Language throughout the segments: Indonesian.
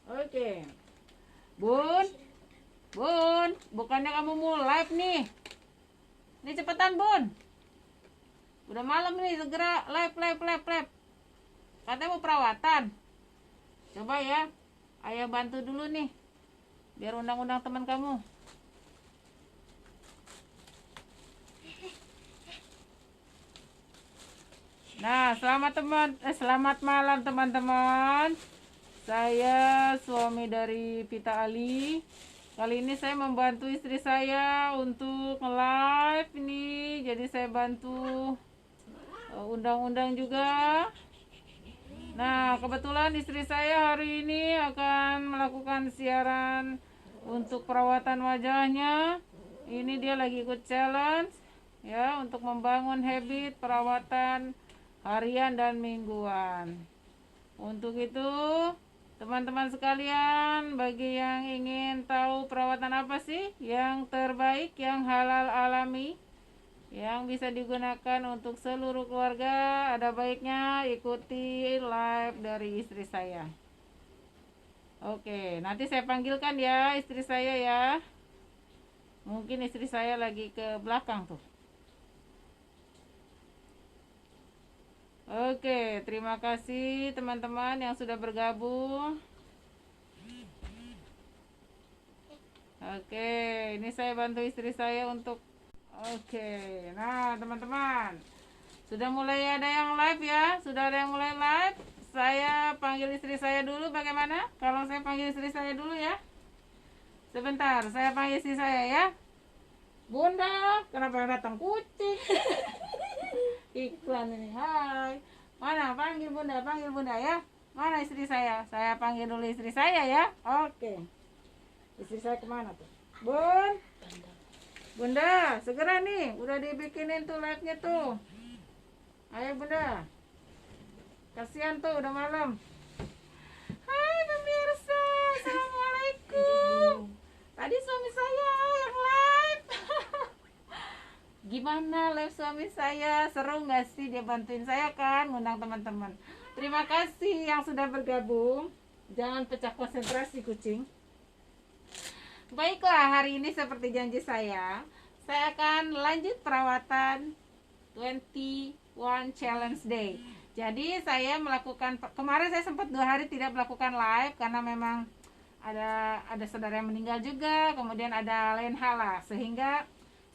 Oke. Bun, Bun, bukannya kamu mau live nih? Ini cepetan Bun. Udah malam nih, segera live. Katanya mau perawatan. Coba ya, ayah bantu dulu nih, biar undang-undang teman kamu. Nah, selamat malam teman-teman. Saya suami dari Vita Ali. Kali ini saya membantu istri saya untuk nge-live ini. Jadi saya bantu undang-undang juga. Nah, kebetulan istri saya hari ini akan melakukan siaran untuk perawatan wajahnya. Ini dia lagi ikut challenge ya untuk membangun habit perawatan harian dan mingguan. Untuk itu, teman-teman sekalian, bagi yang ingin tahu perawatan apa sih yang terbaik, yang halal alami, yang bisa digunakan untuk seluruh keluarga, ada baiknya ikuti live dari istri saya. Oke, nanti saya panggilkan ya istri saya ya. Mungkin istri saya lagi ke belakang tuh. Oke, terima kasih teman-teman yang sudah bergabung. Oke, ini saya bantu istri saya untuk nah teman-teman, sudah mulai ada yang live ya. Sudah ada yang mulai live. Saya panggil istri saya dulu, bagaimana? Kalau saya panggil istri saya dulu ya. Sebentar, saya panggil istri saya ya. Bunda, kenapa datang kucing? Iklan ini. Hai. Mana? Panggil Bunda ya. Mana istri saya? Saya panggil dulu istri saya ya. Oke. Istri saya kemana tuh? Bunda, segera nih. Udah dibikinin tuh live-nya tuh. Ayo Bunda. Kasihan tuh udah malam. Hai pemirsa, assalamualaikum. Tadi suami saya yang live. Gimana live suami saya? Seru nggak sih dia bantuin saya kan, ngundang teman-teman. Terima kasih yang sudah bergabung. Jangan pecah konsentrasi kucing. Baiklah, hari ini seperti janji saya akan lanjut perawatan 21 Challenge Day. Jadi saya melakukan, kemarin saya sempat 2 hari tidak melakukan live karena memang ada saudara yang meninggal juga, kemudian ada lain hal lah, sehingga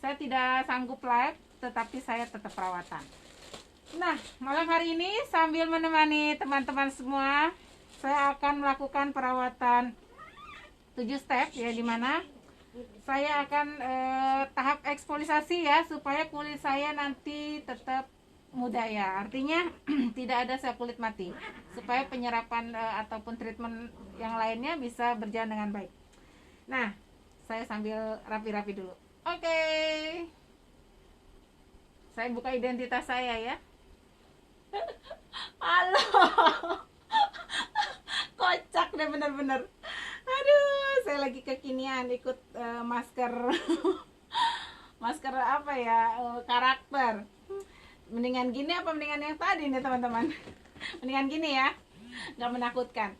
saya tidak sanggup live, tetapi saya tetap perawatan. Nah, malam hari ini sambil menemani teman-teman semua, saya akan melakukan perawatan 7 step ya, dimana saya akan tahap eksfoliasi ya, supaya kulit saya nanti tetap muda ya, artinya tidak ada sel kulit mati, supaya penyerapan ataupun treatment yang lainnya bisa berjalan dengan baik. Nah, saya sambil rapi-rapi dulu. Oke. Saya buka identitas saya ya. Halo. Kocak deh bener-bener. Aduh, saya lagi kekinian ikut masker masker apa ya, karakter. Mendingan gini apa mendingan yang tadi nih teman-teman? Mendingan gini ya, nggak menakutkan.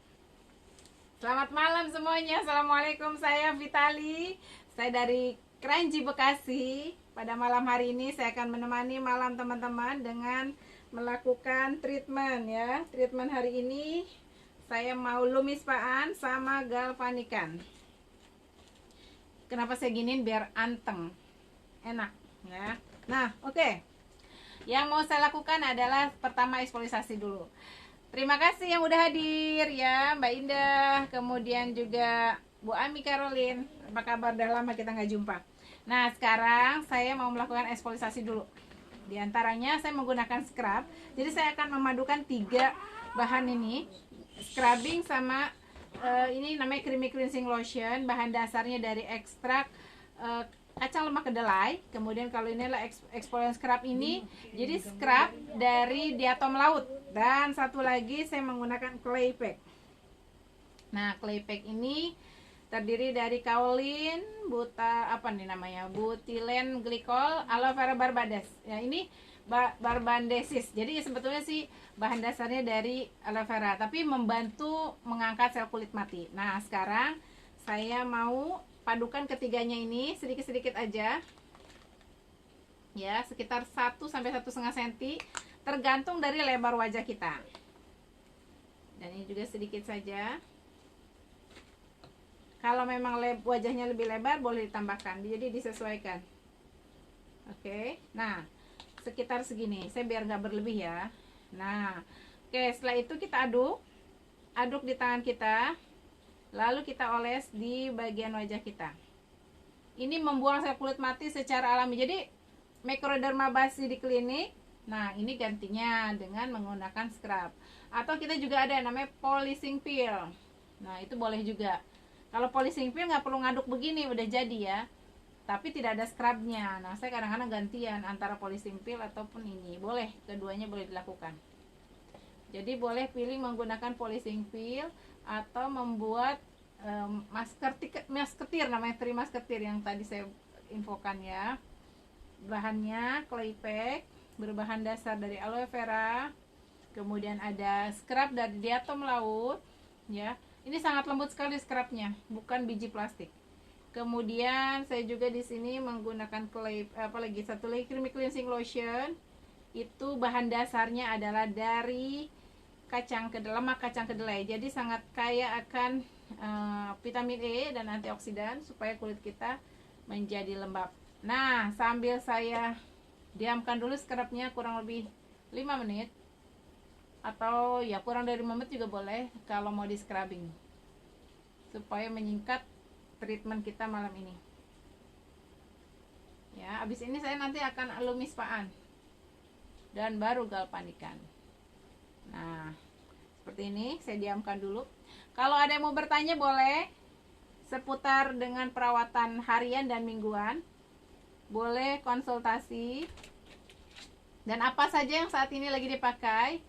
Selamat malam semuanya. Assalamualaikum, saya Vitali. Saya dari Kranji, Bekasi. Pada malam hari ini saya akan menemani malam teman-teman dengan melakukan treatment ya. Treatment hari ini saya mau lumispaan sama galvanikan. Kenapa saya giniin? Biar anteng, enak ya. Nah, oke. Yang mau saya lakukan adalah pertama eksfoliasi dulu. Terima kasih yang udah hadir ya, Mbak Indah, kemudian juga Bu Ami Caroline. Apa kabar? Udah lama kita nggak jumpa. Nah, sekarang saya mau melakukan eksfoliasi dulu. Di antaranya saya menggunakan scrub. Jadi saya akan memadukan 3 bahan ini, scrubbing sama ini namanya creamy cleansing lotion. Bahan dasarnya dari ekstrak kacang lemak kedelai. Kemudian kalau ini adalah exfoliant scrub ini, jadi scrub dari diatom laut. Dan satu lagi saya menggunakan clay pack. Nah, clay pack ini terdiri dari kaolin, butilen glikol, aloe vera barbadas. Ya, ini barbandesis. Jadi sebetulnya sih bahan dasarnya dari aloe vera, tapi membantu mengangkat sel kulit mati. Nah, sekarang saya mau padukan ketiganya ini sedikit-sedikit aja. Ya, sekitar 1 sampai 1,5 cm tergantung dari lebar wajah kita. Dan ini juga sedikit saja. Kalau memang wajahnya lebih lebar boleh ditambahkan, jadi disesuaikan. Oke, nah sekitar segini, saya biar nggak berlebih ya. Nah, oke, setelah itu kita aduk di tangan kita, lalu kita oles di bagian wajah kita. Ini membuang sel kulit mati secara alami. Jadi Microderma basi di klinik, nah ini gantinya dengan menggunakan scrub. Atau kita juga ada yang namanya polishing peel. Nah itu boleh juga. Kalau polishing peel nggak perlu ngaduk begini, udah jadi ya, tapi tidak ada scrubnya. Nah saya kadang-kadang gantian antara polishing peel ataupun ini, boleh, keduanya boleh dilakukan. Jadi boleh pilih menggunakan polishing peel atau membuat masketir, namanya tree masketir yang tadi saya infokan ya. Bahannya clay pack berbahan dasar dari aloe vera, kemudian ada scrub dari diatom laut ya. Ini sangat lembut sekali scrubnya, bukan biji plastik. Kemudian saya juga di sini menggunakan satu lagi creamy cleansing lotion. Itu bahan dasarnya adalah dari lemak kacang kedelai. Jadi sangat kaya akan vitamin E dan antioksidan supaya kulit kita menjadi lembab. Nah, sambil saya diamkan dulu scrubnya kurang lebih 5 menit. Atau ya kurang dari 5 menit juga boleh kalau mau di scrubbing, supaya menyingkat treatment kita malam ini ya. Habis ini saya nanti akan alumis paan dan baru galvanikan. Nah seperti ini, saya diamkan dulu. Kalau ada yang mau bertanya boleh seputar dengan perawatan harian dan mingguan, boleh konsultasi. Dan apa saja yang saat ini lagi dipakai,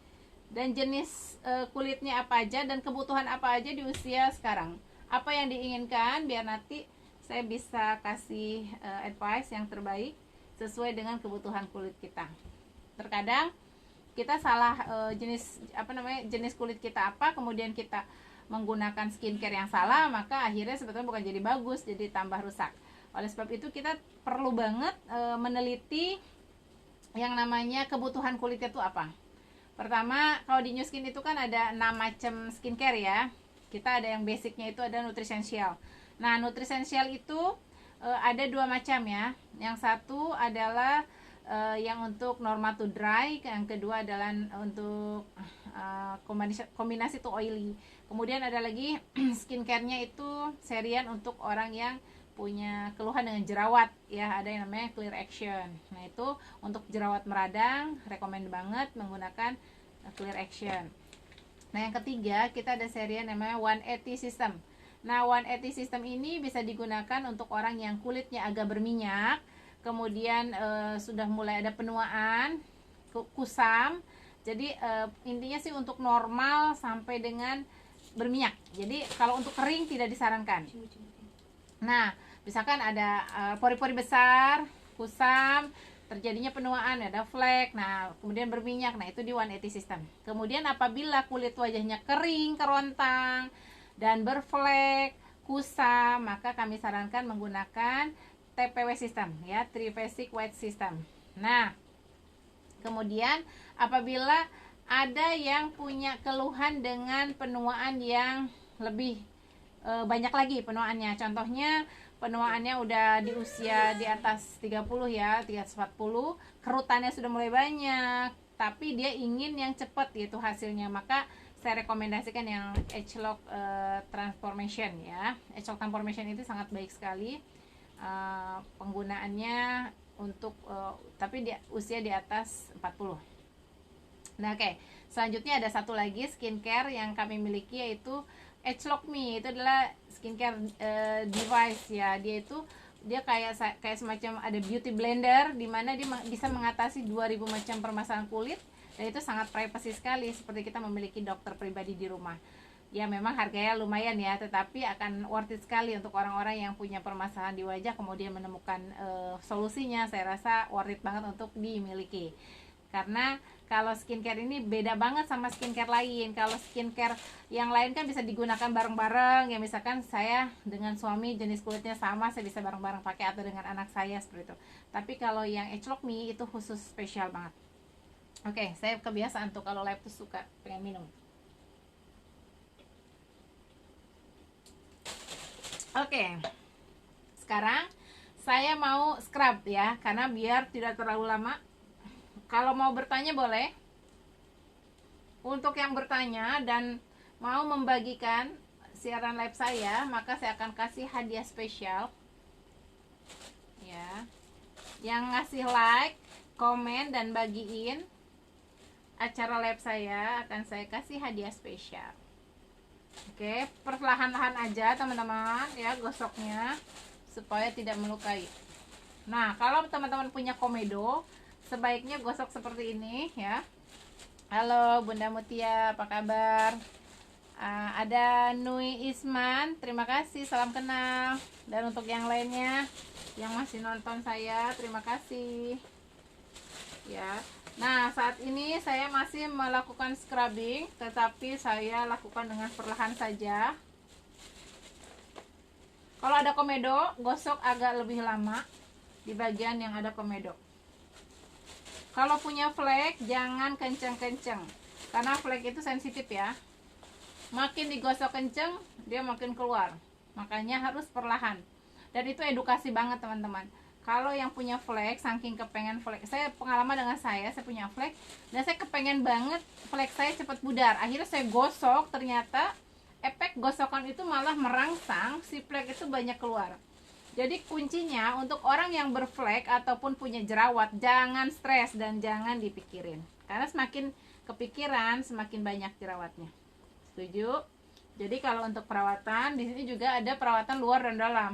dan jenis kulitnya apa aja, dan kebutuhan apa aja di usia sekarang, apa yang diinginkan, biar nanti saya bisa kasih advice yang terbaik sesuai dengan kebutuhan kulit kita. Terkadang kita salah jenis kulit kita apa, kemudian kita menggunakan skincare yang salah, maka akhirnya sebetulnya bukan jadi bagus, jadi tambah rusak. Oleh sebab itu kita perlu banget meneliti yang namanya kebutuhan kulitnya itu apa. Pertama, kalau di New Skin itu kan ada 6 macam skincare ya. Kita ada yang basicnya itu ada Nutricential. Nah, Nutricential itu ada 2 macam ya. Yang satu adalah yang untuk normal to dry, yang kedua adalah untuk kombinasi to oily. Kemudian ada lagi skincare-nya itu serian untuk orang yang punya keluhan dengan jerawat ya, ada yang namanya Clear Action. Nah itu untuk jerawat meradang, rekomend banget menggunakan Clear Action. Nah yang ketiga kita ada serian namanya 180 System. Nah 180 System ini bisa digunakan untuk orang yang kulitnya agak berminyak, kemudian sudah mulai ada penuaan, kusam. Jadi intinya sih untuk normal sampai dengan berminyak. Jadi kalau untuk kering tidak disarankan. Nah, misalkan ada pori-pori besar, kusam, terjadinya penuaan, ada flek, nah kemudian berminyak, nah itu di 180 System. Kemudian apabila kulit wajahnya kering, kerontang, dan berflek, kusam, maka kami sarankan menggunakan TPW System, ya, Triphasic White System. Nah, kemudian apabila ada yang punya keluhan dengan penuaan yang lebih banyak lagi penuaannya, contohnya penuaannya udah di usia di atas 30 ya, 340, kerutannya sudah mulai banyak, tapi dia ingin yang cepat gitu hasilnya, maka saya rekomendasikan yang Agelock Transformation ya. Agelock Transformation itu sangat baik sekali penggunaannya untuk tapi di usia di atas 40. Nah oke, selanjutnya ada satu lagi skincare yang kami miliki, yaitu Agelock Me. Itu adalah skincare device ya. Dia kayak semacam ada beauty blender, dimana dia bisa mengatasi 2000 macam permasalahan kulit, dan itu sangat privacy sekali, seperti kita memiliki dokter pribadi di rumah. Ya memang harganya lumayan ya, tetapi akan worth it sekali untuk orang-orang yang punya permasalahan di wajah kemudian menemukan solusinya. Saya rasa worth it banget untuk dimiliki. Karena kalau skincare ini beda banget sama skincare lain. Kalau skincare yang lain kan bisa digunakan bareng-bareng. Ya misalkan saya dengan suami jenis kulitnya sama, saya bisa bareng-bareng pakai, atau dengan anak saya seperti itu. Tapi kalau yang Agelock Me itu khusus spesial banget. Oke, saya kebiasaan tuh kalau live tuh suka pengen minum. Oke, sekarang saya mau scrub ya, karena biar tidak terlalu lama. Kalau mau bertanya boleh. Untuk yang bertanya dan mau membagikan siaran live saya, maka saya akan kasih hadiah spesial ya. Yang ngasih like, komen, dan bagiin acara live saya akan saya kasih hadiah spesial. Oke, perlahan-lahan aja teman-teman ya gosoknya supaya tidak melukai. Nah, kalau teman-teman punya komedo, sebaiknya gosok seperti ini ya. Halo Bunda Mutia, apa kabar? Ada Nui Isman, terima kasih, salam kenal. Dan untuk yang lainnya yang masih nonton saya, terima kasih ya. Nah, saat ini saya masih melakukan scrubbing, tetapi saya lakukan dengan perlahan saja. Kalau ada komedo, gosok agak lebih lama di bagian yang ada komedo. Kalau punya flek, jangan kenceng-kenceng, karena flek itu sensitif ya. Makin digosok kenceng, dia makin keluar. Makanya harus perlahan. Dan itu edukasi banget teman-teman. Kalau yang punya flek, saking kepengen flek, saya pengalaman dengan saya punya flek, dan saya kepengen banget flek saya cepat pudar. Akhirnya saya gosok, ternyata efek gosokan itu malah merangsang si flek itu banyak keluar. Jadi kuncinya untuk orang yang berflek ataupun punya jerawat, jangan stres dan jangan dipikirin. Karena semakin kepikiran, semakin banyak jerawatnya. Setuju? Jadi kalau untuk perawatan, di sini juga ada perawatan luar dan dalam.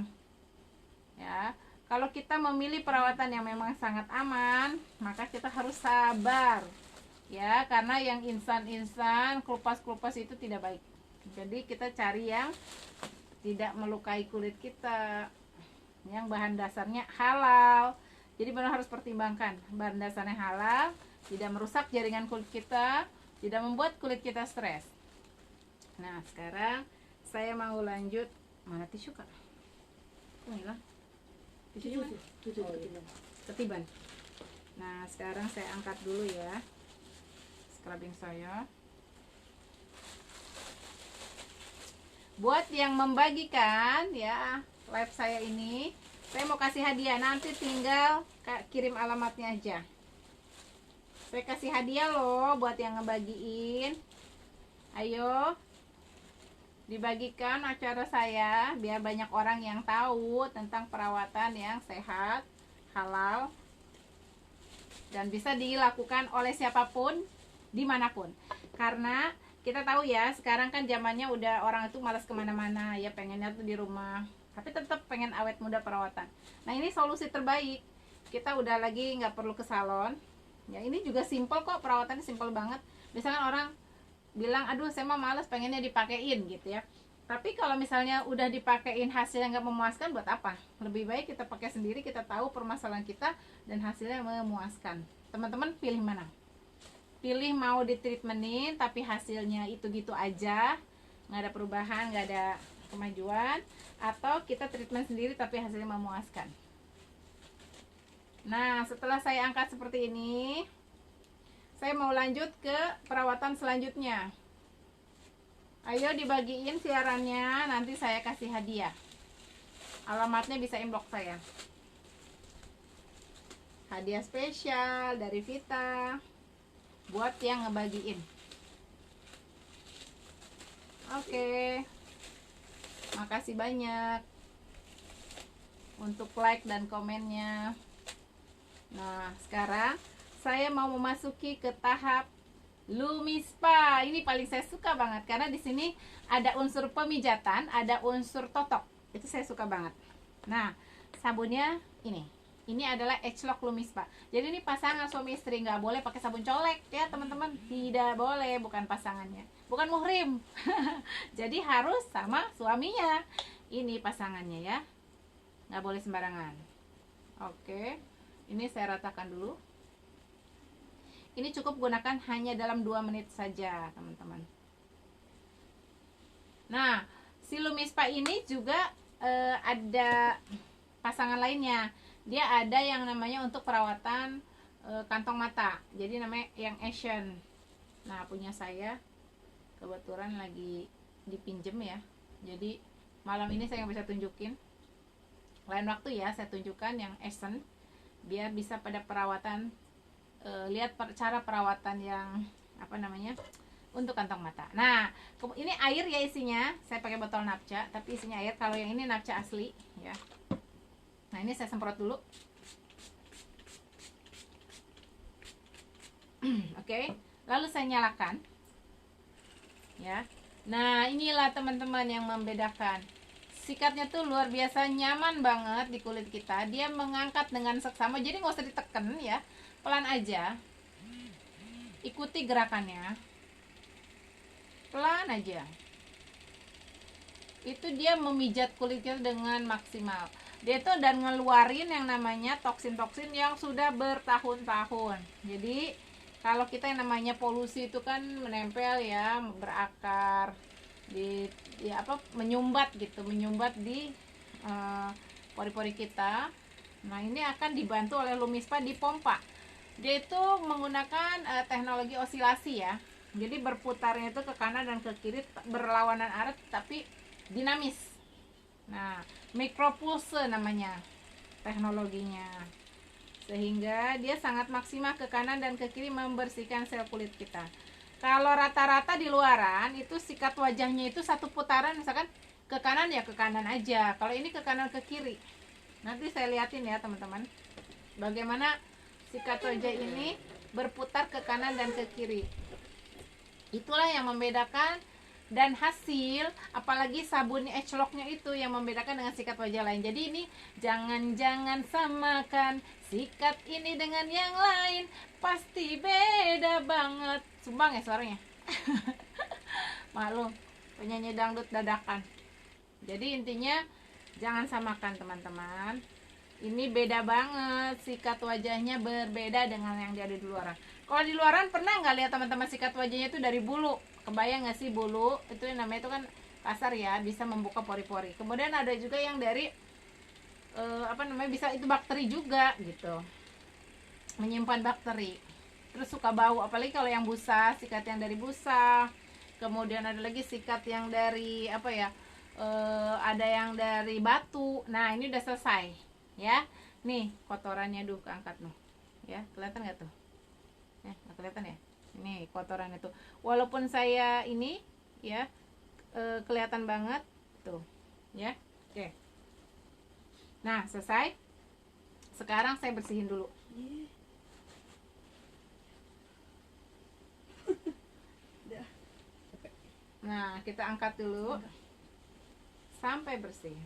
Ya, kalau kita memilih perawatan yang memang sangat aman, maka kita harus sabar. Ya, karena yang instan-instan, kelupas-kelupas itu tidak baik. Jadi kita cari yang tidak melukai kulit kita, yang bahan dasarnya halal. Jadi benar harus pertimbangkan bahan dasarnya halal, tidak merusak jaringan kulit kita, tidak membuat kulit kita stres. Nah, sekarang saya mau lanjut. Mana tisu kak? Oh, hilang. Tisu mana? Ketiban. Nah, sekarang saya angkat dulu ya scrubbing saya. Buat yang membagikan ya live saya ini, saya mau kasih hadiah. Nanti tinggal kirim alamatnya aja. Saya kasih hadiah loh buat yang ngebagiin. Ayo dibagikan acara saya biar banyak orang yang tahu tentang perawatan yang sehat, halal, dan bisa dilakukan oleh siapapun dimanapun. Karena kita tahu ya, sekarang kan zamannya udah orang itu malas kemana-mana ya, pengennya tuh di rumah, tapi tetap pengen awet muda perawatan. Nah, ini solusi terbaik. Kita udah lagi nggak perlu ke salon ya. Ini juga simple kok, perawatannya simple banget. Misalkan orang bilang, aduh saya mah males, pengennya dipakein gitu ya. Tapi kalau misalnya udah dipakein hasilnya nggak memuaskan, buat apa? Lebih baik kita pakai sendiri, kita tahu permasalahan kita dan hasilnya memuaskan. Teman-teman pilih mana? Pilih mau di treatmentin tapi hasilnya itu gitu aja, nggak ada perubahan, nggak ada kemajuan, atau kita treatment sendiri tapi hasilnya memuaskan. Nah, setelah saya angkat seperti ini, saya mau lanjut ke perawatan selanjutnya. Ayo dibagiin siarannya, nanti saya kasih hadiah. Alamatnya bisa inbox saya. Hadiah spesial dari Vita buat yang ngebagiin. Oke. Makasih banyak untuk like dan komennya. Nah, sekarang saya mau memasuki ke tahap Lumispa. Ini paling saya suka banget karena di sini ada unsur pemijatan, ada unsur totok. Itu saya suka banget. Nah, sabunnya ini. Ini adalah Agelock Lumispa. Jadi ini pasangan suami istri, nggak boleh pakai sabun colek ya teman-teman. Tidak boleh, bukan pasangannya, bukan muhrim. Jadi harus sama suaminya. Ini pasangannya ya, nggak boleh sembarangan. Oke, ini saya ratakan dulu. Ini cukup gunakan hanya dalam 2 menit saja, teman-teman. Nah, si Lumispa ini juga ada pasangan lainnya. Dia ada yang namanya untuk perawatan kantong mata. Jadi namanya yang Asian. Nah, punya saya kebetulan lagi dipinjem ya. Jadi malam ini saya nggak bisa tunjukin. Lain waktu ya saya tunjukkan yang Asian, biar bisa pada perawatan, lihat cara perawatan yang apa namanya untuk kantong mata. Nah, ini air ya isinya. Saya pakai botol napca, tapi isinya air. Kalau yang ini napca asli ya. Nah, ini saya semprot dulu. Oke, lalu saya nyalakan ya. Nah, inilah teman-teman yang membedakan. Sikatnya tuh luar biasa nyaman banget di kulit kita. Dia mengangkat dengan seksama, jadi nggak usah ditekan ya, pelan aja. Ikuti gerakannya, pelan aja. Itu dia memijat kulit kita dengan maksimal. Dia tuh dan ngeluarin yang namanya toksin-toksin yang sudah bertahun-tahun. Jadi kalau kita yang namanya polusi itu kan menempel ya, berakar di ya apa, menyumbat gitu, menyumbat di pori-pori kita. Nah, ini akan dibantu oleh Lumispa di pompa. Dia itu menggunakan teknologi osilasi ya. Jadi berputarnya itu ke kanan dan ke kiri berlawanan arah tapi dinamis. Nah, micropulse namanya teknologinya. Sehingga dia sangat maksimal ke kanan dan ke kiri membersihkan sel kulit kita. Kalau rata-rata di luaran itu sikat wajahnya itu satu putaran, misalkan ke kanan ya ke kanan aja. Kalau ini ke kanan ke kiri. Nanti saya liatin ya teman-teman, bagaimana sikat wajah ini berputar ke kanan dan ke kiri. Itulah yang membedakan, dan hasil apalagi sabun Agelock-nya itu yang membedakan dengan sikat wajah lain. Jadi ini jangan samakan sikat ini dengan yang lain, pasti beda banget. Sumbang ya suaranya. Maklum, penyanyi dangdut dadakan. Jadi intinya jangan samakan teman-teman. Ini beda banget, sikat wajahnya berbeda dengan yang ada di luaran. Kalau di luaran pernah nggak lihat teman-teman sikat wajahnya itu dari bulu? Kebayang nggak sih bulu? Itu yang namanya itu kan kasar ya, bisa membuka pori-pori. Kemudian ada juga yang dari apa namanya, bisa itu bakteri juga gitu, menyimpan bakteri. Terus suka bau, apalagi kalau yang busa, sikat yang dari busa. Kemudian ada lagi sikat yang dari apa ya? Ada yang dari batu. Nah, ini udah selesai ya. Nih kotorannya, duh keangkat nih ya, kelihatan nggak tuh ya? Nggak kelihatan ya, ini kotoran itu walaupun saya ini ya kelihatan banget tuh ya. Oke, nah selesai. Sekarang saya bersihin dulu. Nah, kita angkat dulu sampai bersih.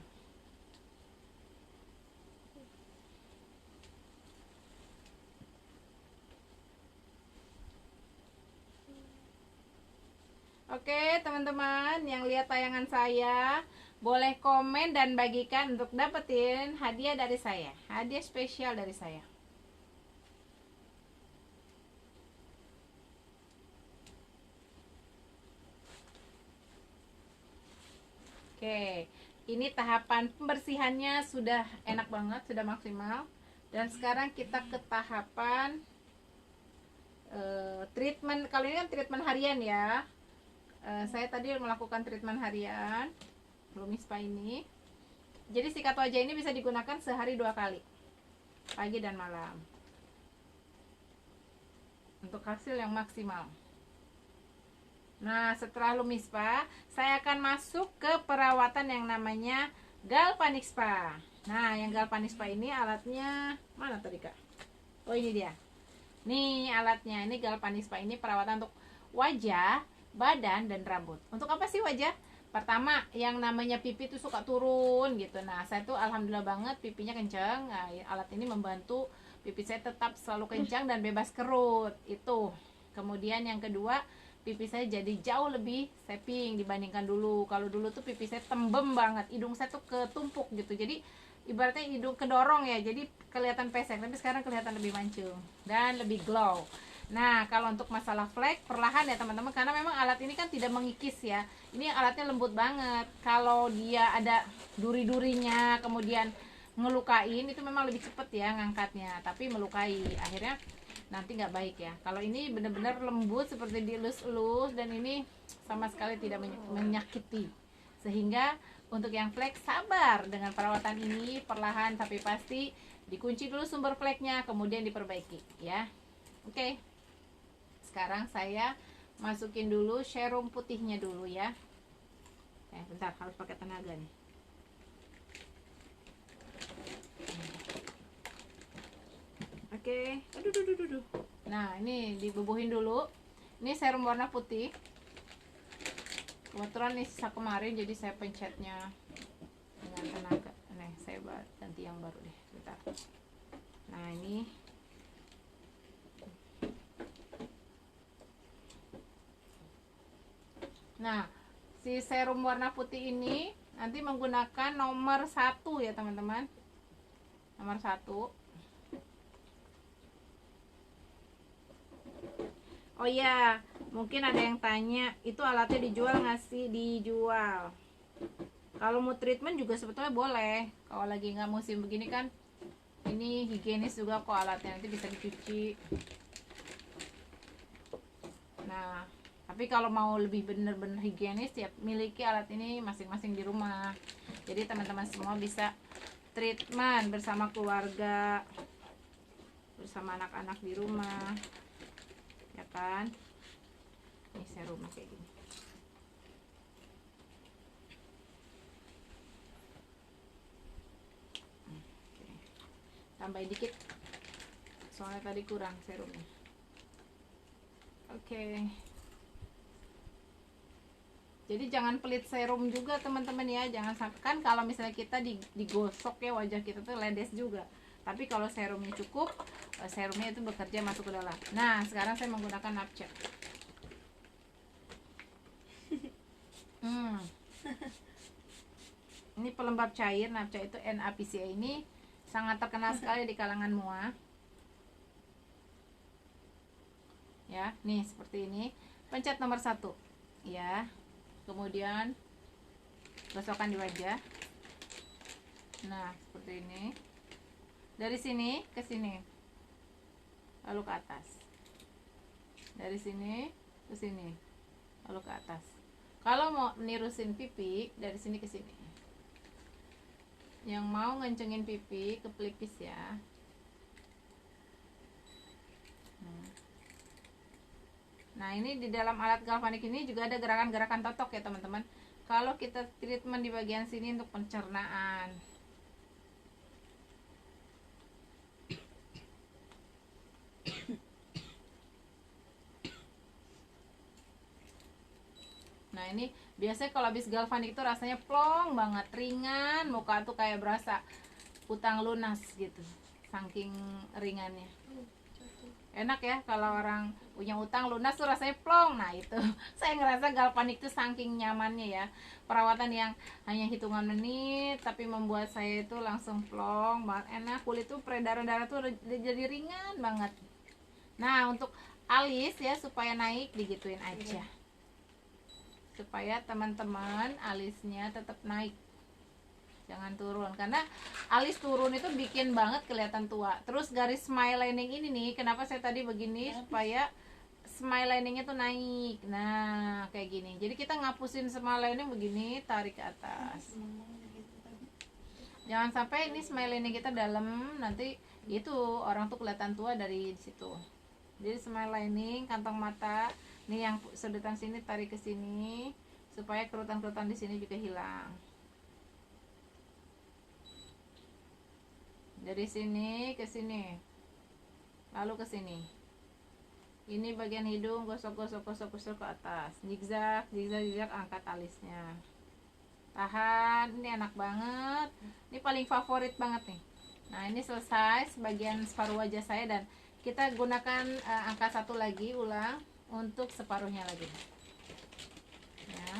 Oke teman-teman yang lihat tayangan saya, boleh komen dan bagikan untuk dapetin hadiah dari saya, hadiah spesial dari saya. Oke, ini tahapan pembersihannya sudah enak banget, sudah maksimal. Dan sekarang kita ke tahapan treatment. Kalau ini kan treatment harian ya. Saya tadi melakukan treatment harian Lumispa ini. Jadi sikat wajah ini bisa digunakan sehari 2 kali, pagi dan malam, untuk hasil yang maksimal. Nah, setelah Lumispa, saya akan masuk ke perawatan yang namanya Galvanic Spa. Nah, yang Galvanic Spa ini alatnya mana tadi Kak? Oh, ini dia. Nih alatnya. Ini Galvanic Spa ini perawatan untuk wajah, badan, dan rambut. Untuk apa sih wajah? Pertama, yang namanya pipi tuh suka turun gitu. Nah, saya tuh alhamdulillah banget pipinya kencang. Nah, alat ini membantu pipi saya tetap selalu kencang dan bebas kerut. Itu. Kemudian yang kedua, pipi saya jadi jauh lebih shaping dibandingkan dulu. Kalau dulu tuh pipi saya tembem banget, hidung saya tuh ketumpuk gitu. Jadi ibaratnya hidung kedorong ya, jadi kelihatan pesek. Tapi sekarang kelihatan lebih mancung dan lebih glow. Nah, kalau untuk masalah flek, perlahan ya teman-teman, karena memang alat ini kan tidak mengikis ya. Ini alatnya lembut banget. Kalau dia ada duri-durinya, kemudian ngelukain, itu memang lebih cepet ya ngangkatnya. Tapi melukai, akhirnya nanti nggak baik ya. Kalau ini benar-benar lembut seperti dielus-elus, dan ini sama sekali tidak menyakiti. Sehingga untuk yang flek, sabar dengan perawatan ini, perlahan tapi pasti. Dikunci dulu sumber fleknya, kemudian diperbaiki ya. Oke. Sekarang saya masukin dulu serum putihnya dulu ya. Bentar, harus pakai tenaga nih. Oke. Aduh. Nah, ini dibubuhin dulu. Ini serum warna putih. Kebetulan nih sisa kemarin, jadi saya pencetnya dengan tenaga. Nih, saya ganti yang baru deh. Bentar. Nah, ini nah, si serum warna putih ini nanti menggunakan nomor 1 ya teman-teman. Nomor 1. Oh iya, mungkin ada yang tanya, itu alatnya dijual nggak sih? Dijual. Kalau mau treatment juga sebetulnya boleh. Kalau lagi nggak musim begini kan, ini higienis juga kok alatnya, nanti bisa dicuci. Nah, tapi kalau mau lebih bener-bener higienis ya miliki alat ini masing-masing di rumah. Jadi teman-teman semua bisa treatment bersama keluarga, bersama anak-anak di rumah, ya kan? Ini serumnya kayak gini. Oke. Tambahin dikit, soalnya tadi kurang serumnya. Oke. Jadi jangan pelit serum juga teman-teman ya, jangan sampai, kan kalau misalnya kita digosok ya wajah kita tuh ledes juga. Tapi kalau serumnya cukup, serumnya itu bekerja masuk ke dalam. Nah, sekarang saya menggunakan napcek. Ini pelembab cair, napcek itu NAPCA ini sangat terkenal sekali di kalangan MUA. Ya, nih seperti ini. Pencet nomor 1. Ya. Kemudian gosokkan di wajah. Nah, seperti ini. Dari sini ke sini. Lalu ke atas. Dari sini ke sini. Lalu ke atas. Kalau mau nirusin pipi, dari sini ke sini. Yang mau ngencengin pipi ke pelipis ya. Nah, ini di dalam alat galvanik ini juga ada gerakan-gerakan totok ya teman-teman. Kalau kita treatment di bagian sini untuk pencernaan. Nah, ini biasanya kalau habis galvanik itu rasanya plong banget, ringan, muka tuh kayak berasa utang lunas gitu. Saking ringannya. Enak ya kalau orang punya utang lunas tuh rasanya plong. Nah itu saya ngerasa galvanik tuh saking nyamannya ya, perawatan yang hanya hitungan menit tapi membuat saya itu langsung plong banget, enak, kulit tuh peredaran darah tuh jadi ringan banget. Nah, untuk alis ya supaya naik digituin aja, supaya teman-teman alisnya tetap naik, jangan turun, karena alis turun itu bikin banget kelihatan tua. Terus garis smile lining ini nih, kenapa saya tadi begini, supaya smile liningnya tuh naik. Nah, kayak gini. Jadi kita ngapusin smile lining begini, tarik ke atas. Jangan sampai ini smile lining kita dalam, nanti itu orang tuh kelihatan tua dari situ. Jadi smile lining, kantong mata, nih yang sedotan sini tarik ke sini, supaya kerutan-kerutan di sini juga hilang. Dari sini ke sini, lalu ke sini. Ini bagian hidung, gosok ke atas, zigzag, angkat alisnya. Tahan, ini enak banget. Ini paling favorit banget nih. Nah, ini selesai sebagian separuh wajah saya, dan kita gunakan angka 1 lagi, ulang untuk separuhnya lagi. Ya.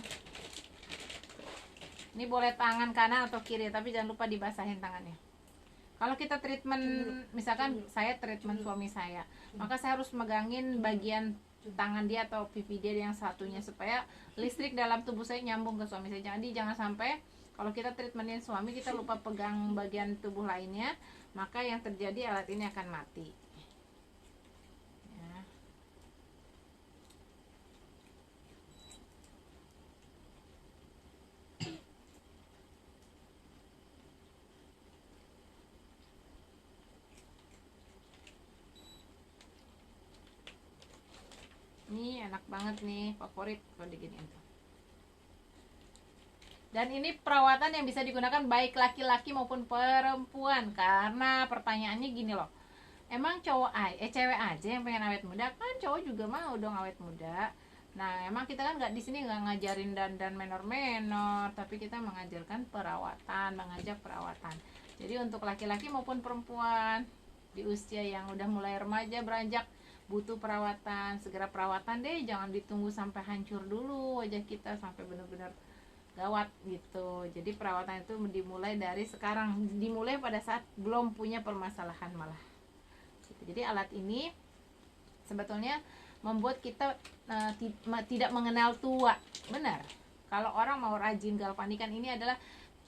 Ini boleh tangan kanan atau kiri, tapi jangan lupa dibasahin tangannya. Kalau kita treatment, misalkan saya treatment suami saya, maka saya harus megangin bagian tangan dia atau pipi dia yang satunya supaya listrik dalam tubuh saya nyambung ke suami saya. Jadi jangan sampai kalau kita treatmentin suami kita lupa pegang bagian tubuh lainnya, maka yang terjadi alat ini akan mati. Ya. Ini enak banget nih, favorit kalau diginiin tuh. Dan ini perawatan yang bisa digunakan baik laki-laki maupun perempuan. Karena pertanyaannya gini loh, emang cewek aja yang pengen awet muda? Kan cowok juga mau dong awet muda. Nah, emang kita kan nggak di sini nggak ngajarin dandan menor-menor, tapi kita mengajarkan perawatan, mengajak perawatan. Jadi untuk laki-laki maupun perempuan di usia yang udah mulai remaja beranjak butuh perawatan, segera perawatan deh, jangan ditunggu sampai hancur dulu wajah kita sampai benar-benar gawat gitu. Jadi perawatan itu dimulai dari sekarang, dimulai pada saat belum punya permasalahan malah. Jadi alat ini sebetulnya membuat kita tidak mengenal tua. Benar. Kalau orang mau rajin galvanikan, ini adalah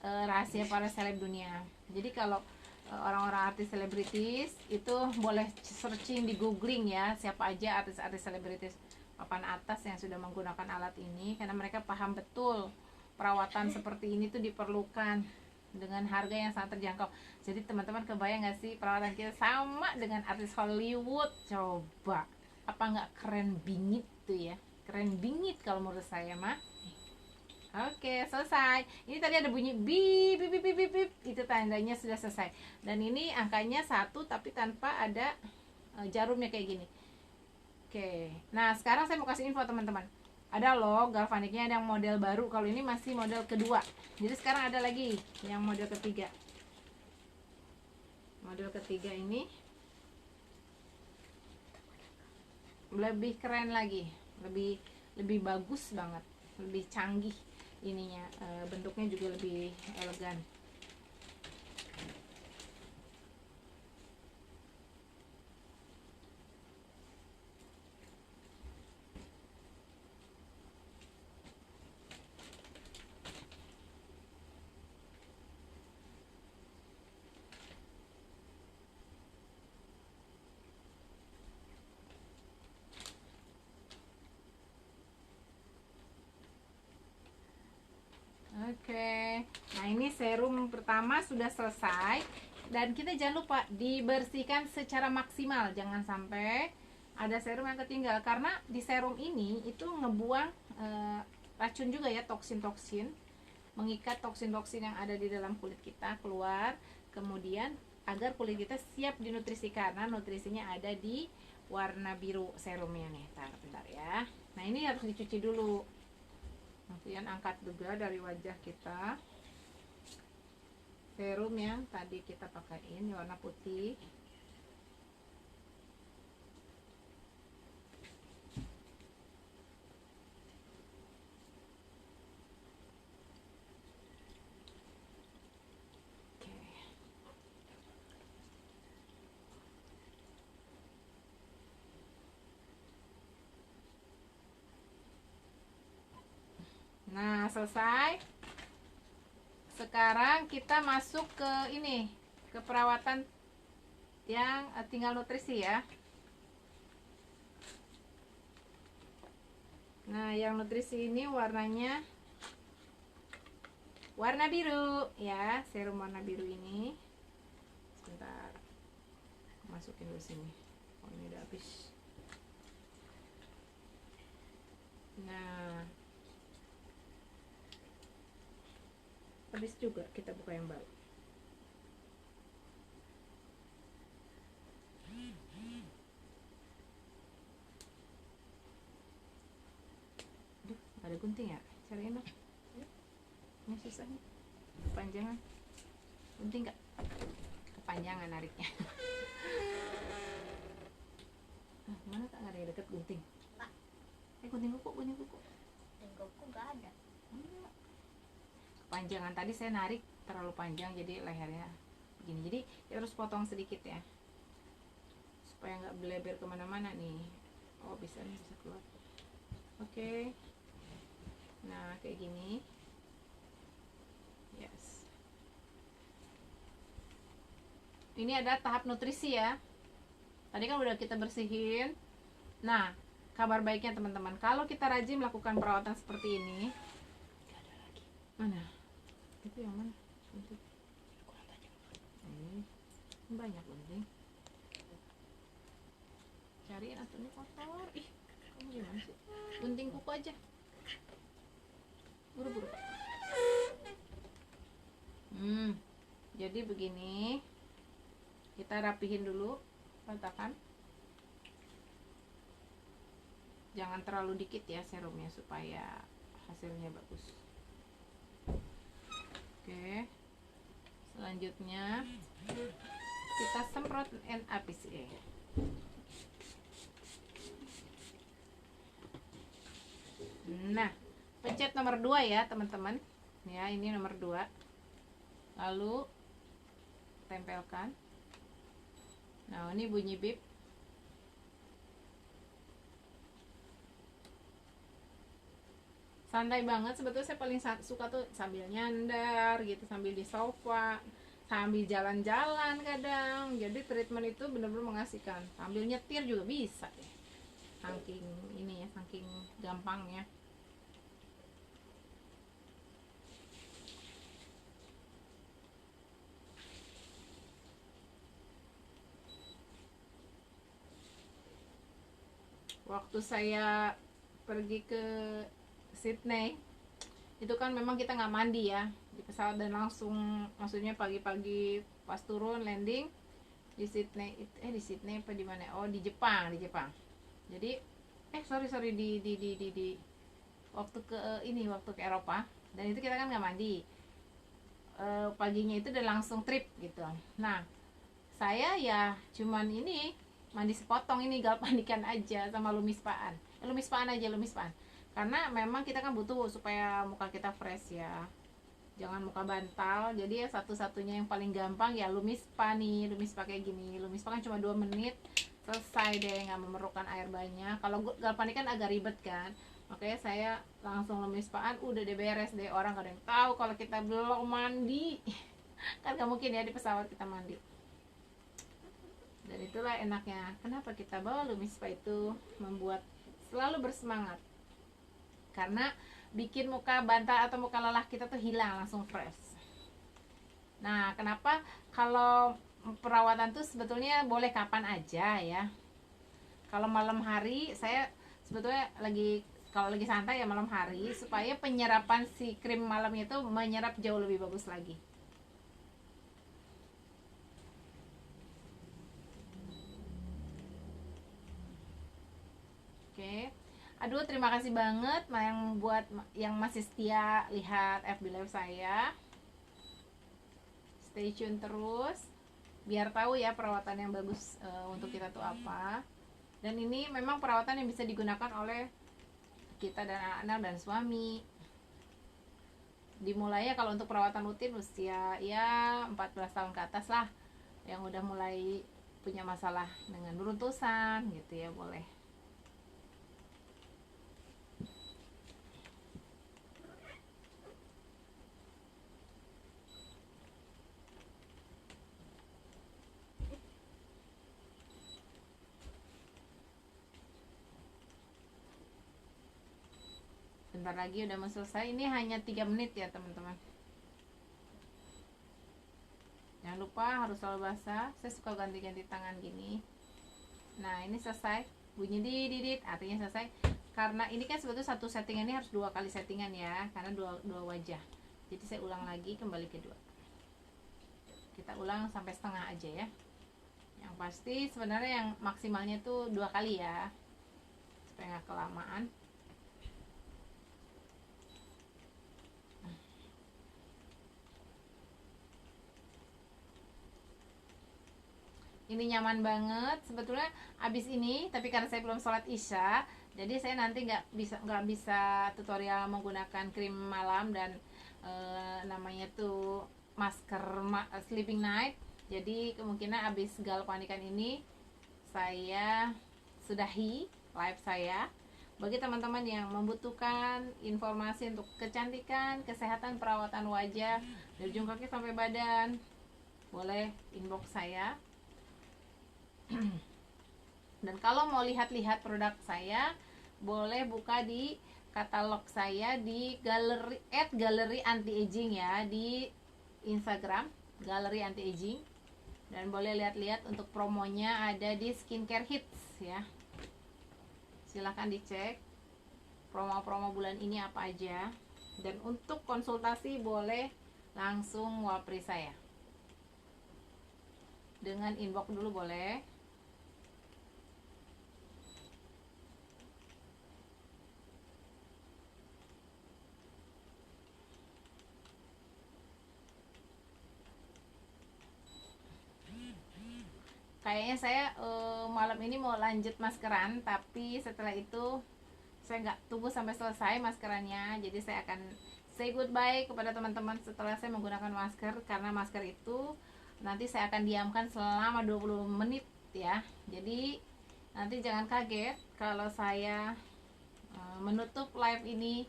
rahasia para seleb dunia. Jadi kalau orang-orang artis selebritis itu boleh searching di googling ya, siapa aja artis-artis selebritis papan atas yang sudah menggunakan alat ini, karena mereka paham betul perawatan seperti ini tuh diperlukan dengan harga yang sangat terjangkau. Jadi teman-teman kebayang gak sih perawatan kita sama dengan artis Hollywood? Coba, apa nggak keren bingit tuh ya? Keren bingit kalau menurut saya mah. Oke, selesai. Ini tadi ada bunyi bip bip bip bip bip, itu tandanya sudah selesai. Dan ini angkanya 1 tapi tanpa ada jarumnya kayak gini. Oke. Nah, sekarang saya mau kasih info teman-teman. Ada loh galvaniknya, ada yang model baru. Kalau ini masih model kedua. Jadi sekarang ada lagi yang model ketiga. Model ketiga ini lebih keren lagi, lebih bagus banget, lebih canggih ininya, bentuknya juga lebih elegan. Oke, nah ini serum pertama sudah selesai. Dan kita jangan lupa dibersihkan secara maksimal, jangan sampai ada serum yang ketinggal. Karena di serum ini itu ngebuang racun juga ya, toksin-toksin, mengikat toksin-toksin yang ada di dalam kulit kita keluar. Kemudian agar kulit kita siap dinutrisi, karena nutrisinya ada di warna biru serumnya nih. Bentar ya. Nah ini harus dicuci dulu. Kemudian angkat juga dari wajah kita serum yang tadi kita pakaiin warna putih. Nah, selesai. Sekarang kita masuk ke ini, ke perawatan yang tinggal nutrisi ya. Nah, yang nutrisi ini warnanya warna biru ya, serum warna biru ini. Sebentar, masukin dulu sini. Oh, ini udah habis. Nah, habis juga kita buka yang baru. Aduh, ada gunting ya? Cariin dong. Ini susah nih. Kepanjangan. Gunting gak? Kepanjangan nariknya. Mana tak ada yang deket gunting? Gunting kuku, gunting kuku. Gunting kuku gak ada. Kepanjangan tadi saya narik terlalu panjang, jadi lehernya gini. Jadi kita harus potong sedikit ya, supaya nggak beleber kemana-mana nih. Oh bisa nih, bisa keluar. Oke. Nah kayak gini. Yes. Ini ada tahap nutrisi ya. Tadi kan udah kita bersihin. Nah, kabar baiknya teman-teman, kalau kita rajin melakukan perawatan seperti ini. Mana? Itu yang mana? Suntik. Banyak gunting. Cariin atuh ini kotor. Ih, kamu gimana sih? Gunting kuku aja. Buru-buru. Jadi begini. Kita rapihin dulu ratakan. Jangan terlalu dikit ya serumnya supaya hasilnya bagus. Oke. Selanjutnya kita semprot NaPCA. Nah, pencet nomor 2 ya teman-teman. Ya, ini nomor 2. Lalu tempelkan. Nah, ini bunyi bip. Santai banget, sebetulnya saya paling suka tuh sambil nyandar gitu, sambil di sofa, sambil jalan-jalan kadang. Jadi treatment itu benar-benar mengasihkan. Sambil nyetir juga bisa deh. Saking ini ya, saking gampangnya. Waktu saya pergi ke Sydney, itu kan memang kita nggak mandi ya di pesawat, dan langsung, maksudnya pagi-pagi pas turun landing di Sydney, di Sydney apa di mana? Oh di Jepang. Jadi sorry di waktu ke waktu ke Eropa, dan itu kita kan nggak mandi. Paginya itu udah langsung trip gitu. Nah saya ya cuman ini mandi sepotong, ini galvanikan aja sama lumispaan aja, karena memang kita kan butuh supaya muka kita fresh ya, jangan muka bantal. Jadi ya satu-satunya yang paling gampang ya lumispa nih, lumispa kayak gini. Lumispa kan cuma 2 menit selesai deh, nggak memerlukan air banyak. Kalau galvanikan agak ribet kan, makanya saya langsung lumispaan, udah deh beres deh. Orang kadang tahu kalau kita belum mandi kan gak mungkin ya di pesawat kita mandi. Dan itulah enaknya kenapa kita bawa lumispa, itu membuat selalu bersemangat, karena bikin muka bantal atau muka lelah kita tuh hilang, langsung fresh. Nah kenapa kalau perawatan tuh sebetulnya boleh kapan aja ya. Kalau malam hari saya sebetulnya kalau lagi santai ya malam hari, supaya penyerapan si krim malamnya itu menyerap jauh lebih bagus lagi. Oke. Aduh, terima kasih banget yang masih setia lihat FB Live saya. Stay tune terus biar tahu ya perawatan yang bagus untuk kita tuh apa. Dan ini memang perawatan yang bisa digunakan oleh kita dan anak-anak dan suami. Dimulainya kalau untuk perawatan rutin usia ya 14 tahun ke atas lah, yang udah mulai punya masalah dengan beruntusan gitu ya, boleh. Bentar lagi udah mau selesai. Ini hanya 3 menit ya teman-teman. Jangan lupa harus selalu basah. Saya suka ganti-ganti tangan gini. Nah ini selesai, bunyi didit artinya selesai. Karena ini kan sebetulnya satu settingan ini harus 2 kali settingan ya, karena dua wajah. Jadi saya ulang lagi, kembali ke 2. Kita ulang sampai setengah aja ya. Yang pasti sebenarnya yang maksimalnya tuh 2 kali ya, supaya nggak kelamaan. Ini nyaman banget sebetulnya abis ini, tapi karena saya belum sholat isya, jadi saya nanti nggak bisa tutorial menggunakan krim malam dan namanya tuh masker sleeping night. Jadi kemungkinan habis galvanikan ini saya sudahi live saya. Bagi teman-teman yang membutuhkan informasi untuk kecantikan, kesehatan, perawatan wajah dari ujung kaki sampai badan, boleh inbox saya. Dan kalau mau lihat-lihat produk saya, boleh buka di katalog saya di galeri @galeri_anti-aging ya, di Instagram galeri anti-aging. Dan boleh lihat-lihat untuk promonya ada di skincare hits ya. Silahkan dicek promo-promo bulan ini apa aja. Dan untuk konsultasi boleh langsung wapri saya, dengan inbox dulu boleh. Kayaknya saya malam ini mau lanjut maskeran, tapi setelah itu saya nggak tunggu sampai selesai maskerannya. Jadi saya akan say goodbye kepada teman-teman setelah saya menggunakan masker, karena masker itu nanti saya akan diamkan selama 20 menit ya. Jadi nanti jangan kaget kalau saya menutup live ini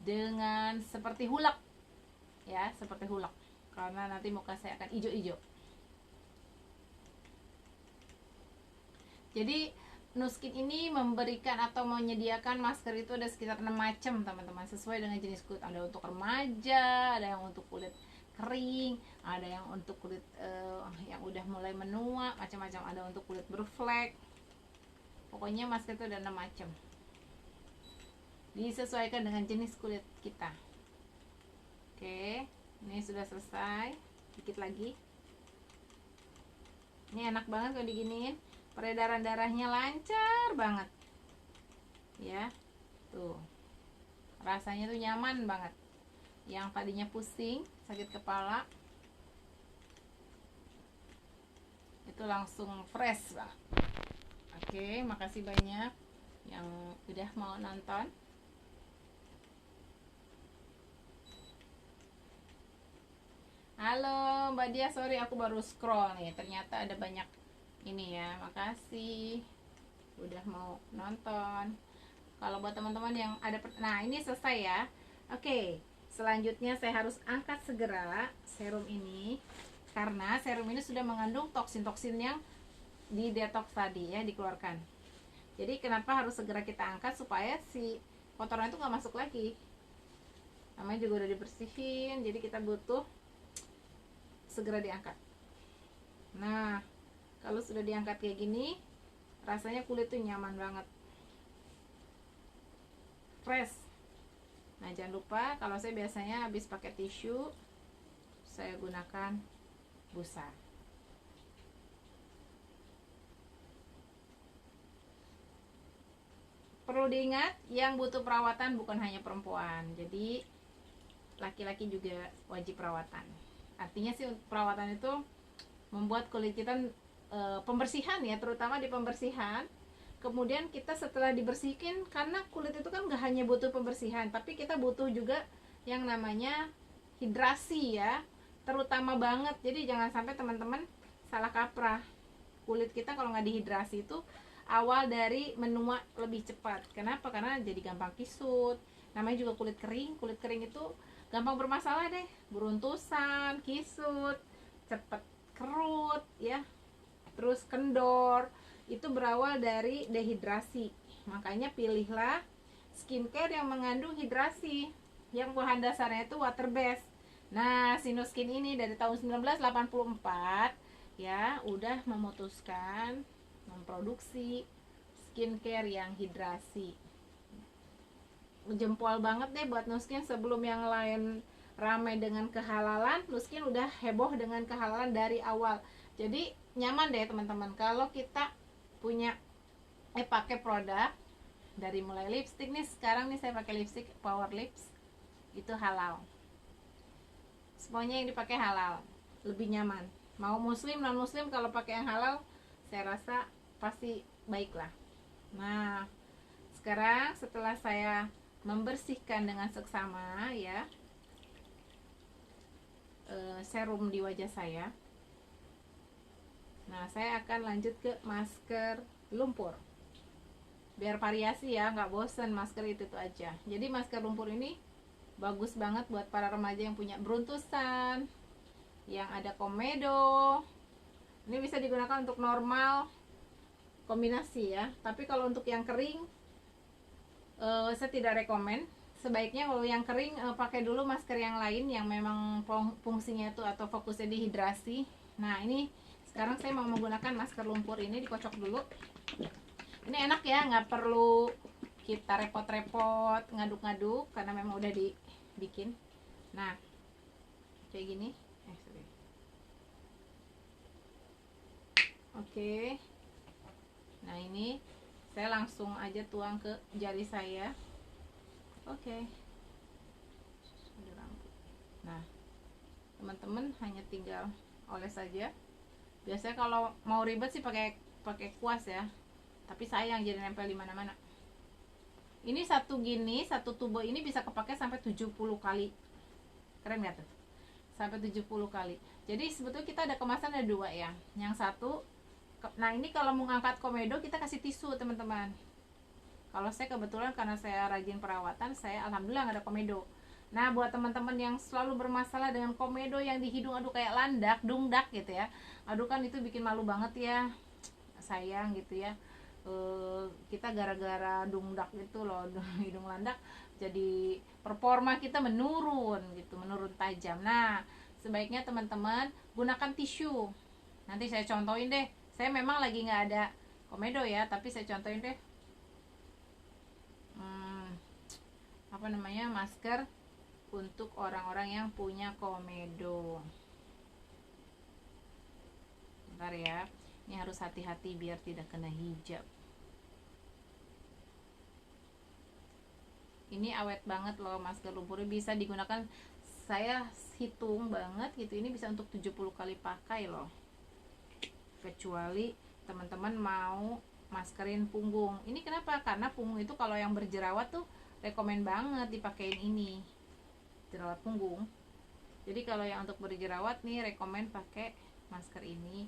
dengan seperti hulak ya, seperti hulak, karena nanti muka saya akan hijau-hijau. Jadi Nuskin ini memberikan atau menyediakan masker itu ada sekitar 6 macam teman-teman, sesuai dengan jenis kulit. Ada untuk remaja, ada yang untuk kulit kering, ada yang untuk kulit yang udah mulai menua, macam-macam, ada untuk kulit berflek. Pokoknya masker itu ada 6 macam, disesuaikan dengan jenis kulit kita. Oke, ini sudah selesai. Dikit lagi. Ini enak banget kalau diginiin, peredaran darahnya lancar banget ya. Tuh, rasanya tuh nyaman banget. Yang tadinya pusing, sakit kepala, itu langsung fresh banget. Oke, makasih banyak yang udah mau nonton. Halo Mbak Dia, sorry aku baru scroll nih, ternyata ada banyak ini ya. Makasih udah mau nonton. Kalau buat teman-teman yang ada nah ini selesai ya. Oke, selanjutnya saya harus angkat segera serum ini, karena serum ini sudah mengandung toksin-toksin yang di detox tadi ya, dikeluarkan. Jadi kenapa harus segera kita angkat, supaya si kotoran itu nggak masuk lagi. Namanya juga udah dibersihin, jadi kita butuh segera diangkat. Nah, kalau sudah diangkat kayak gini, rasanya kulit tuh nyaman banget, fresh. Nah, jangan lupa, kalau saya biasanya habis pakai tisu, saya gunakan busa. Perlu diingat, yang butuh perawatan bukan hanya perempuan, jadi laki-laki juga wajib perawatan. Artinya sih, perawatan itu membuat kulit kita pembersihan ya, terutama di pembersihan. Kemudian kita setelah dibersihin, karena kulit itu kan gak hanya butuh pembersihan, tapi kita butuh juga yang namanya hidrasi ya, terutama banget. Jadi jangan sampai teman-teman salah kaprah. Kulit kita kalau nggak dihidrasi itu awal dari menua lebih cepat. Kenapa? Karena jadi gampang kisut. Namanya juga kulit kering. Kulit kering itu gampang bermasalah deh, beruntusan, kisut, cepet kerut ya, terus kendor. Itu berawal dari dehidrasi. Makanya pilihlah skincare yang mengandung hidrasi, yang bahan dasarnya itu water based. Nah, Sinuskin ini dari tahun 1984 ya udah memutuskan memproduksi skincare yang hidrasi. Jempol banget deh buat Nuskin. Sebelum yang lain ramai dengan kehalalan, Nuskin udah heboh dengan kehalalan dari awal. Jadi nyaman deh teman-teman kalau kita punya pakai produk dari mulai lipstick nih. Sekarang nih saya pakai lipstick Power Lips, itu halal. Semuanya yang dipakai halal, lebih nyaman. Mau muslim non muslim, kalau pakai yang halal saya rasa pasti baik lah. Nah, sekarang setelah saya membersihkan dengan seksama ya serum di wajah saya, Nah, saya akan lanjut ke masker lumpur. Biar variasi ya, nggak bosen masker itu tuh aja. Jadi masker lumpur ini bagus banget buat para remaja yang punya beruntusan, yang ada komedo. Ini bisa digunakan untuk normal kombinasi ya. Tapi kalau untuk yang kering, saya tidak rekomen. Sebaiknya kalau yang kering pakai dulu masker yang lain yang memang fungsinya itu atau fokusnya di hidrasi. Nah, ini sekarang saya mau menggunakan masker lumpur ini, dikocok dulu. Ini enak ya, nggak perlu kita repot-repot ngaduk-ngaduk karena memang udah dibikin. Nah, kayak gini. Sorry. Oke. Nah, ini saya langsung aja tuang ke jari saya. Oke. Nah, teman-teman hanya tinggal oles saja. Biasanya kalau mau ribet sih pakai kuas ya. Tapi sayang jadi nempel di mana-mana. Ini satu gini, satu tubo ini bisa kepake sampai 70 kali. Keren gak tuh? Sampai 70 kali. Jadi sebetulnya kita ada kemasan ada dua ya. Yang satu, nah ini kalau mau ngangkat komedo kita kasih tisu teman-teman. Kalau saya kebetulan karena saya rajin perawatan, saya alhamdulillah nggak ada komedo. Nah, buat teman-teman yang selalu bermasalah dengan komedo yang di hidung, aduh kayak landak, dungdak gitu ya. Aduh kan itu bikin malu banget ya. Sayang gitu ya. Kita gara-gara dungdak itu loh, hidung landak, jadi performa kita menurun gitu, menurun tajam. Nah, sebaiknya teman-teman gunakan tisu. Nanti saya contohin deh. Saya memang lagi nggak ada komedo ya, tapi saya contohin deh. Apa namanya, masker untuk orang-orang yang punya komedo. Bentar ya, ini harus hati-hati biar tidak kena hijab. Ini awet banget loh masker lumpurnya, bisa digunakan, saya hitung banget gitu, ini bisa untuk 70 kali pakai loh. Kecuali teman-teman mau maskerin punggung. Ini kenapa? Karena punggung itu kalau yang berjerawat tuh rekomen banget dipakein ini, jerawat punggung. Jadi kalau yang untuk berjerawat nih rekomen pakai masker ini.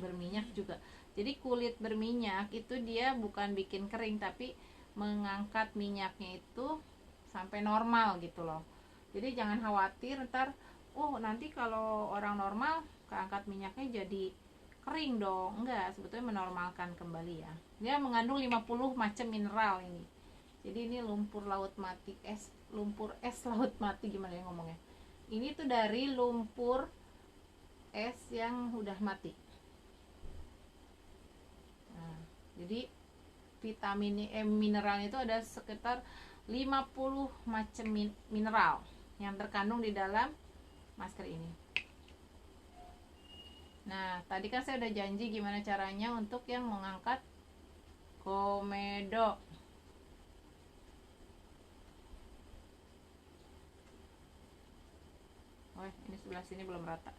Berminyak juga. Jadi kulit berminyak itu dia bukan bikin kering, tapi mengangkat minyaknya itu sampai normal gitu loh. Jadi jangan khawatir ntar, nanti kalau orang normal keangkat minyaknya jadi kering dong. Enggak, sebetulnya menormalkan kembali ya. Dia mengandung 50 macam mineral ini. Jadi ini lumpur laut mati, lumpur es laut mati, gimana ya ngomongnya. Ini tuh dari lumpur es yang udah mati. Nah, jadi vitamin mineral itu ada sekitar 50 macam mineral yang terkandung di dalam masker ini. Nah, tadi kan saya udah janji gimana caranya untuk yang mengangkat komedo. Ini sebelah sini belum rata.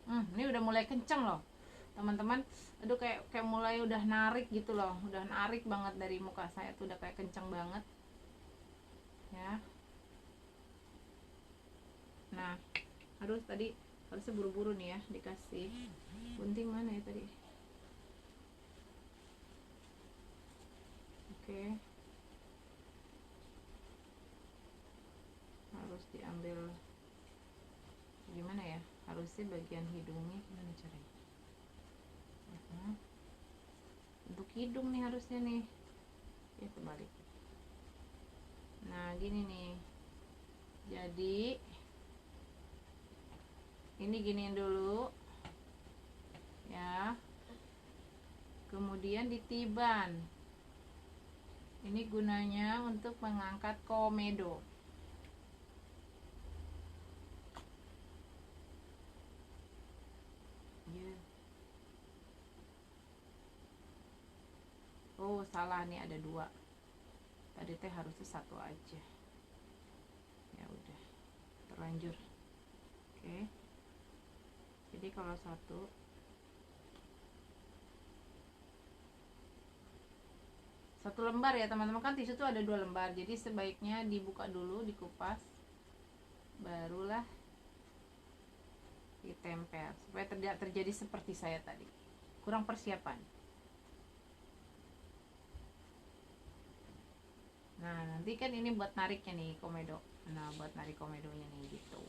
Ini udah mulai kenceng loh teman-teman. Aduh kayak mulai udah narik gitu loh, udah narik banget dari muka saya tuh, udah kayak kenceng banget ya. Nah, tadi harusnya buru-buru nih ya dikasih gunting, mana ya tadi. Oke, harus diambil gimana ya, harusnya bagian hidungnya gimana caranya. Untuk hidung nih harusnya nih ya, kebalik. Nah gini nih, jadi ini giniin dulu ya, kemudian ditiban. Ini gunanya untuk mengangkat komedo. Salah nih, ada dua. Tadi teh harusnya satu aja. Ya udah, terlanjur. Oke. Jadi kalau satu 1 lembar ya teman-teman, kan tisu tuh ada 2 lembar, jadi sebaiknya dibuka dulu, dikupas, barulah ditempel supaya tidak terjadi seperti saya tadi, kurang persiapan. Nah nanti kan ini buat nariknya nih komedo, nah buat narik komedonya nih gitu.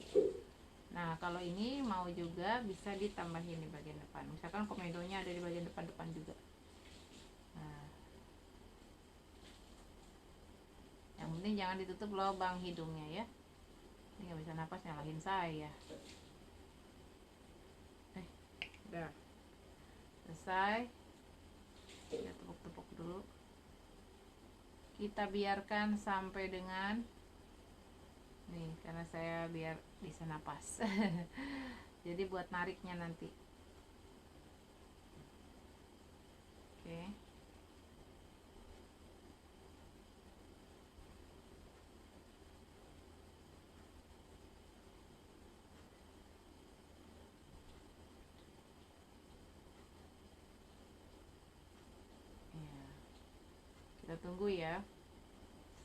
Nah kalau ini mau juga bisa ditambahin di bagian depan, misalkan komedonya ada di bagian depan juga. Nah, yang penting jangan ditutup lubang hidungnya ya, ini nggak bisa napas, nyalahin saya. Udah selesai, kita tepuk-tepuk dulu, kita biarkan sampai dengan nih, karena saya biar bisa napas jadi buat nariknya nanti. Oke. Kita tunggu ya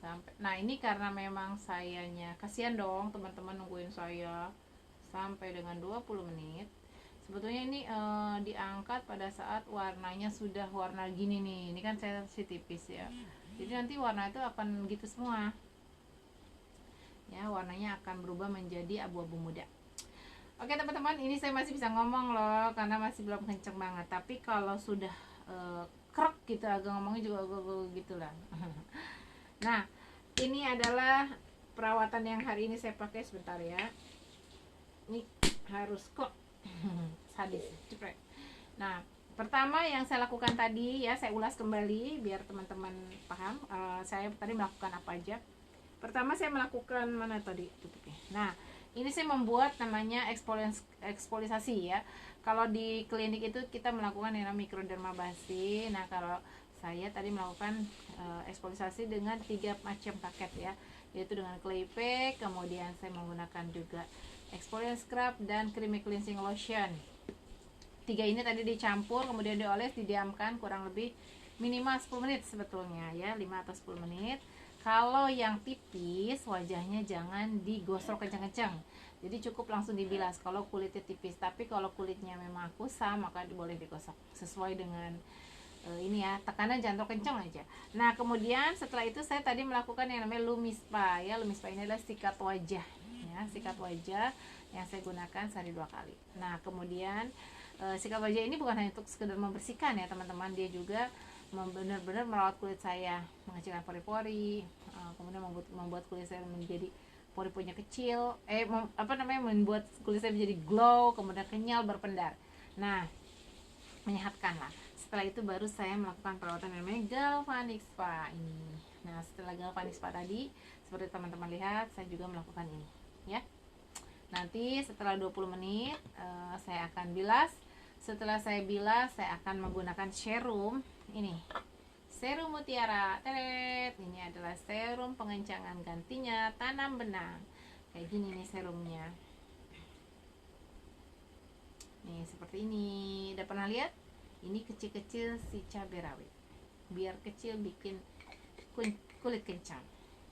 sampai, nah ini karena memang sayanya kasihan dong teman-teman nungguin saya sampai dengan 20 menit. Sebetulnya ini diangkat pada saat warnanya sudah warna gini nih, ini kan saya si tipis ya, jadi nanti warna itu akan gitu semua ya, warnanya akan berubah menjadi abu-abu muda. Oke teman-teman, ini saya masih bisa ngomong loh karena masih belum kenceng banget, tapi kalau sudah krek gitu agak ngomongnya juga agak gitulah. Nah ini adalah perawatan yang hari ini saya pakai, sebentar ya, ini harus kok sadis cepet. Nah pertama yang saya lakukan tadi ya, saya ulas kembali biar teman-teman paham saya tadi melakukan apa aja. Pertama saya melakukan mana tadi tutupnya. Nah ini saya membuat namanya eksfolisasi ya. Kalau di klinik itu kita melakukan yang namanya mikrodermabasi. Nah kalau saya tadi melakukan eksfolisasi dengan 3 macam paket ya, yaitu dengan clay pack, kemudian saya menggunakan juga exfoliant scrub dan creamy cleansing lotion. 3 ini tadi dicampur, kemudian dioles, didiamkan kurang lebih minimal 10 menit sebetulnya ya, 5 atau 10 menit. Kalau yang tipis wajahnya jangan digosok kencang-kencang, jadi cukup langsung dibilas kalau kulitnya tipis. Tapi kalau kulitnya memang kusam maka boleh digosok sesuai dengan ini ya, tekanan jangan terlalu kencang aja. Nah kemudian setelah itu saya tadi melakukan yang namanya Lumispa ya. Lumispa ini adalah sikat wajah ya, sikat wajah yang saya gunakan sehari 2 kali. Nah kemudian sikat wajah ini bukan hanya untuk sekedar membersihkan ya teman-teman, dia juga benar-benar merawat kulit saya, mengecilkan pori-pori, kemudian membuat kulit saya menjadi pori-porinya kecil, membuat kulit saya menjadi glow, kemudian kenyal, berpendar. Nah menyehatkan lah. Setelah itu baru saya melakukan perawatan yang namanya Galvanic Spa ini. Nah setelah Galvanic Spa tadi, seperti teman-teman lihat, saya juga melakukan ini ya. Nanti setelah 20 menit saya akan bilas. Setelah saya bilas, saya akan menggunakan serum ini, serum mutiara. Teret, ini adalah serum pengencangan gantinya tanam benang. Kayak gini nih serumnya. Nih seperti ini. Udah pernah lihat? Ini kecil-kecil si cabai rawit. Biar kecil bikin kulit kencang.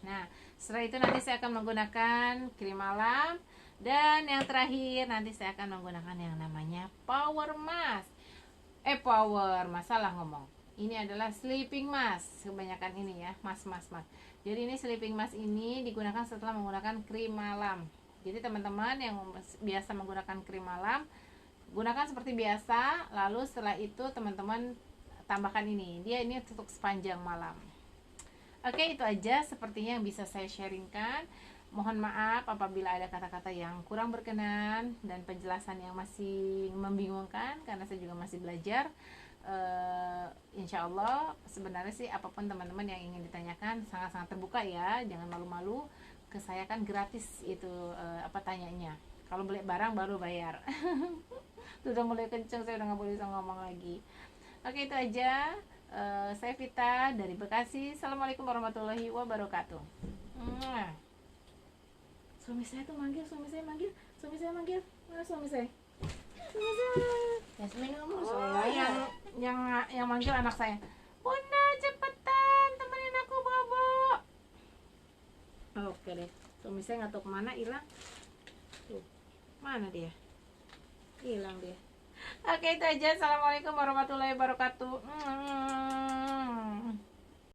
Nah, setelah itu nanti saya akan menggunakan krim malam. Dan yang terakhir nanti saya akan menggunakan yang namanya power mask. Salah ngomong. Ini adalah sleeping mask. Kebanyakan ini ya, mask. Jadi ini sleeping mask ini digunakan setelah menggunakan krim malam. Jadi teman-teman yang biasa menggunakan krim malam, gunakan seperti biasa. Lalu setelah itu teman-teman tambahkan ini. Dia ini untuk sepanjang malam. Oke, itu aja sepertinya yang bisa saya sharingkan. Mohon maaf apabila ada kata-kata yang kurang berkenan dan penjelasan yang masih membingungkan, karena saya juga masih belajar. Insya Allah sebenarnya sih apapun teman-teman yang ingin ditanyakan sangat-sangat terbuka ya, jangan malu-malu. Ke saya kan gratis itu tanyanya. Kalau beli barang baru bayar. Sudah mulai kenceng, saya udah nggak boleh bisa ngomong lagi. Oke, itu aja. Saya Vita dari Bekasi. Assalamualaikum warahmatullahi wabarakatuh. Suami saya manggil. Mana suami saya? Yasmin ngomong Oh, yang manggil anak saya. Bunda cepetan, Oke deh, suami saya nggak tahu kemana, hilang. Tuh, mana dia? Hilang dia. Oke, itu aja. Assalamualaikum warahmatullahi wabarakatuh.